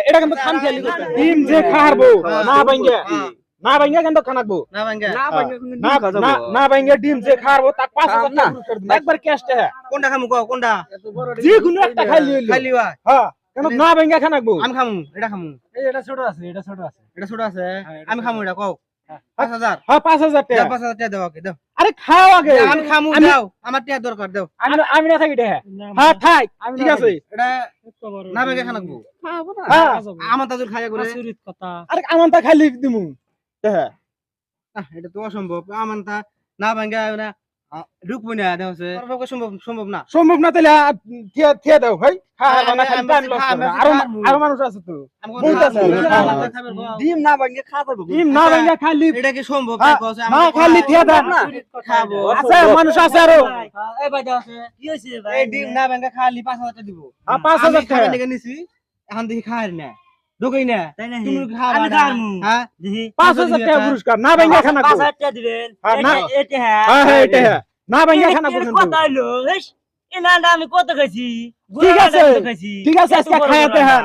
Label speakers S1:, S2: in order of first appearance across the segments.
S1: এটা কিন্তু খান খেয়ালি ডিম যে খাবো না ভাঙ্গা না ভাঙ্গা কিন্তু খানাবো না ভাঙ্গা ডিম যে খাবো তার 5000 টাকা পুরস্কার দিন একবার ক্যাশটা
S2: কোনটা খামু কও কোনটা
S1: যে কোনো একটা খাইলি হ্যাঁ কেন না ভাঙ্গা খানাবো
S2: আমি খামু এটা খামু
S1: এটা ছোট আছে এটা
S2: ছোট আছে আমি খামু এটা কও 5000
S1: হ্যাঁ 5000 টাকা
S2: 5000 টাকা দাও ওকে দাও
S1: আরে খাও আগে
S2: আমি খামু দাও আমার টাকা দরকার দাও
S1: আমি না থাকি এটা হ্যাঁ থাক ঠিক আছে
S2: এটা না ভাঙ্গা খানাবো
S1: খাবো না হ্যাঁ
S2: আমার তাজুর খাইয়া করে
S1: সুরিত কথা আরে আমানটা খাইলি দিমু হ্যাঁ
S2: এটা তো অসম্ভব আমানটা না ভাঙ্গা না ঢুকবো না দেখছে
S1: সম্ভব না তাহলে থিয়া দাও ভাই আরো মানুষ আছে তো
S2: ডিম না ভাঙ্গে খাবো
S1: ডিম না ভাঙ্গে খালি
S2: এটা কি সম্ভব
S1: না খালি থিয়া দাও না
S2: খাবো
S1: আছে মানুষ আছে আরো
S2: এই ভাই দাও কি হইছে ভাই এই ডিম না ভাঙ্গে খালি 5000 টাকা দিব
S1: 5000 টাকা
S2: টাকা নিছি এখন দেখি খাই না ঢুকাই না তুমি খাবা
S3: আমি খামু
S2: হ্যাঁ
S3: দেখি
S1: 5000 টাকা পুরস্কার না ভাঙ্গে খানা
S3: 5000 টাকা দিবেন এটা
S1: হ্যাঁ এটা না ভাঙ্গে খানা
S3: কত হইলো এনা আমি কত খাইছি
S1: ঠিক আছে আজকে খায়াতে হন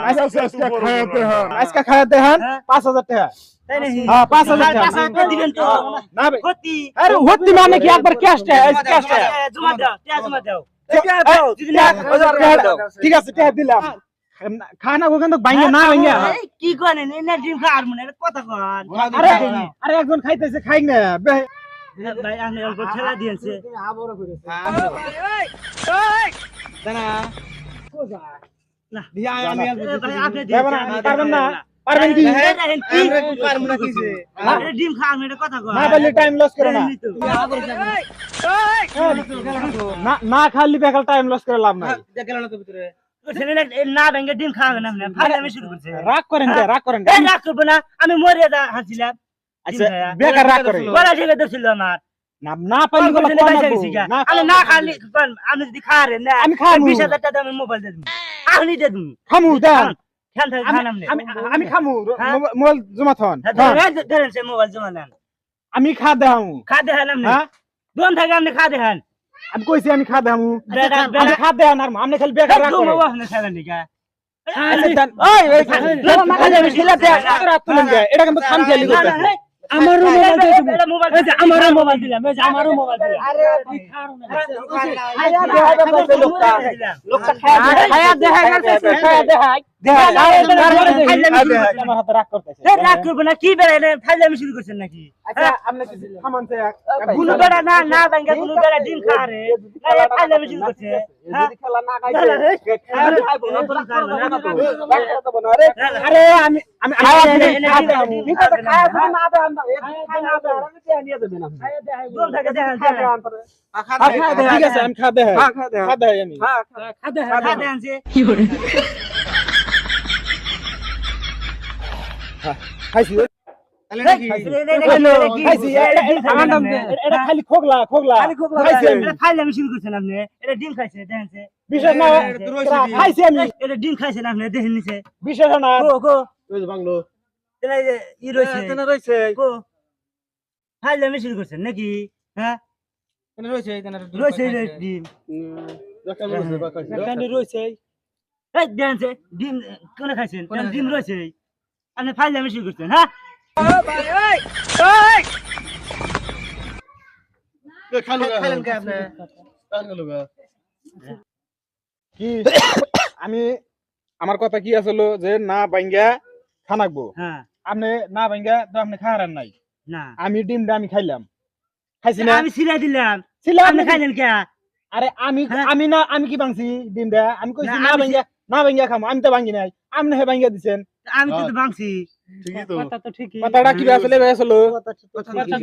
S1: আজকে খায়াতে হন 5000 টাকা
S3: তাই নাকি
S1: হ্যাঁ 5000 টাকা
S3: দিবেন তো
S1: না ভাই
S3: হতি
S1: আরে হতি মানে কি একবার ক্যাশটা
S3: জমা দাও জমা দাও
S1: ঠিক আছে টাকা দিলাম খানা ওখানে তো বাইঙ্গা না বাইঙ্গা
S3: কি করেন এনা ডিম খাওয়ার মনে কথা কন
S1: আরে একজন খাইতেছে খাই না
S3: ভাই আপনি অল্প ঠেলা দিয়েছে
S2: জানা
S3: না
S2: আমি
S3: ভাই আপনি
S1: পারবেন না পারবেন কি
S2: পারবো না কিছে
S3: ডিম খাওয়ার মনে কথা কন
S1: না বললে টাইম লস করে না না খালি বেকার টাইম লস করে লাভ নাই
S2: দেখলা না তো ভিতরে
S3: না ভেঙে ডিম খাওয়াবেন আপনি ফাইলে আমি শুরু করছি
S1: রাগ করেন রাগ করেন
S3: রাগ করবো না আমি মরিয়া হাসছিলাম
S1: আচ্ছা বেকার রাগ করেন
S3: বলা ঠিক ধরছিল আমার
S1: না না পাইলে বলা
S3: আমি না খালি আমি যদি খাওয়ারেন না
S1: আমি খাবো
S3: 20000 টাকা আমি মোবাইল দিয়ে দেব আপনি দিয়ে দেব
S1: খামু দেন
S3: খেল থাকে খান
S1: আমি খামু মোবাইল জমা থন
S3: ধরেন সে মোবাইল জমা নেন
S1: আমি খা দেহাম
S3: খা দেখান আপনি দোন থাকে আপনি খা দেখান
S1: আমি কইছি আমি খা দেহাম আমি খা দেহাম আর আপনি খালি বেকার রাগ করেন
S3: আপনি খাবেন নিকা
S1: এটা কিন্তু খান খেয়ালি করতেছে
S3: আমারও মোবাইল দিলাম আমারও মোবাইল দিলাম আরে
S1: লোকটা খায়া দেখা গেছে আমার হাতে রাগ করতেছে
S3: রাগ করবে না কি বেড়ে ফাইলে আমি শুরু করছেন নাকি
S1: আচ্ছা আপনি কি সামান থেকে
S3: গুলো বেড়া না ভাঙ্গা গুলো বেড়া ডিম খারে ফাইলে আমি শুরু করছে
S1: যদি খেলা না খাইছে আরে আমি খাওয়া না দে নিয়ে যাবেন আপনি ঠিক আছে আমি খা দে আমি
S3: খা দে আনছে
S1: খাইছি
S2: তাহলে নাকি
S1: এটা খালি খোগলা খাইছি আমি
S3: ফাইলে আমি শুরু করছেন আপনি এটা ডিম খাইছে দেখেন
S1: বিশেষ না খাইছি আমি
S3: এটা ডিম খাইছেন আপনি দেখেন নিছে
S1: বিশেষ না
S3: কো
S1: ওই বাংলো
S3: তেনা ই রইছে কো ফাইলে আমি শুরু করছেন নাকি হ্যাঁ রইছে ডিম
S1: রয়েছে
S3: এই দেখেন ডিম কোন খাইছেন ডিম রইছে আপনি ফাইলে আমি শুরু করছেন হ্যাঁ
S1: কি আমি আমার কথা কি আসলো যে না বাইঙ্গা খানাকবো আপনি না বাইঙ্গা তো আপনি খাওয়ার নাই
S3: না
S1: আমি ডিমটা আমি খাইলাম খাইছি না
S3: আমি সিলাই দিলাম আপনি খাইলেন কে
S1: আরে আমি না আমি কি ভাঙছি ডিমটা আমি কইছি না বাইঙ্গা খামো আমি তো ভাঙি নাই আপনি হে বাইঙ্গা দিছেন
S3: আমি তো ভাঙছি
S1: ঠিকই তো কথা তো ঠিকই কথাটা কি আসলে আসলো
S3: কথা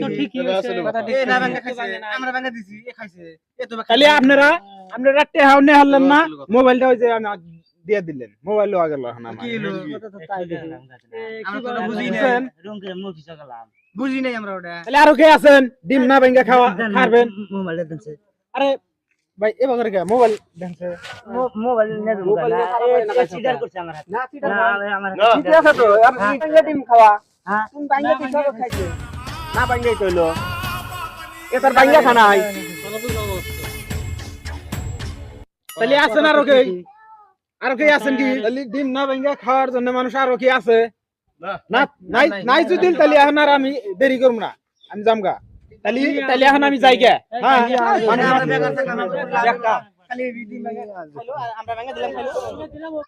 S3: তো ঠিকই আসলে কথা
S2: ঠিক না ভাঙা খাইছে আমরা ভাঙা দিছি এ খাইছে এ তো
S1: খালি আপনারা টেহাও নে হলেন না মোবাইলটা ওই যে আমি দিয়ে দিলেন মোবাইল লওয়া গেল এখন আমার
S2: কি হলো
S3: কথা তো তাই দেখলাম
S2: আমরা তো বুঝি না
S3: রুমকে মুভি চালাম
S2: বুঝি নাই আমরা ওটা
S1: তাহলে আরো কে আছেন ডিম না ভাঙ্গা খাবেন
S3: মোবাইল দেনছে
S1: আরে ভাই এ বাজারে কে মোবাইল দেনছে
S3: মোবাইল নে মোবাইল সিডার করছে আমার হাতে না আমার
S1: ঠিক আছে তো আপনি ভাঙ্গা ডিম খাওয়া
S3: হ্যাঁ
S1: তুমি ভাঙ্গা ডিম খাও খাইছে না ভাঙ্গাই কইলো এ তার ভাঙ্গা খানা হয় তাহলে আছেন আরো কে আছেন কি তাহলে ডিম না ভাঙ্গা খাওয়ার জন্য মানুষ আরো কি আছে না নাই নাই যদি তাহলে এখন আর আমি দেরি করব না আমি জামগা তাহলে এখন আমি যাই গে হ্যাঁ
S2: আমরা বেকার থাকলাম, খালি ডিম ভাঙা খাইলো, আর আমরা ভাঙা দিলাম খাইলো।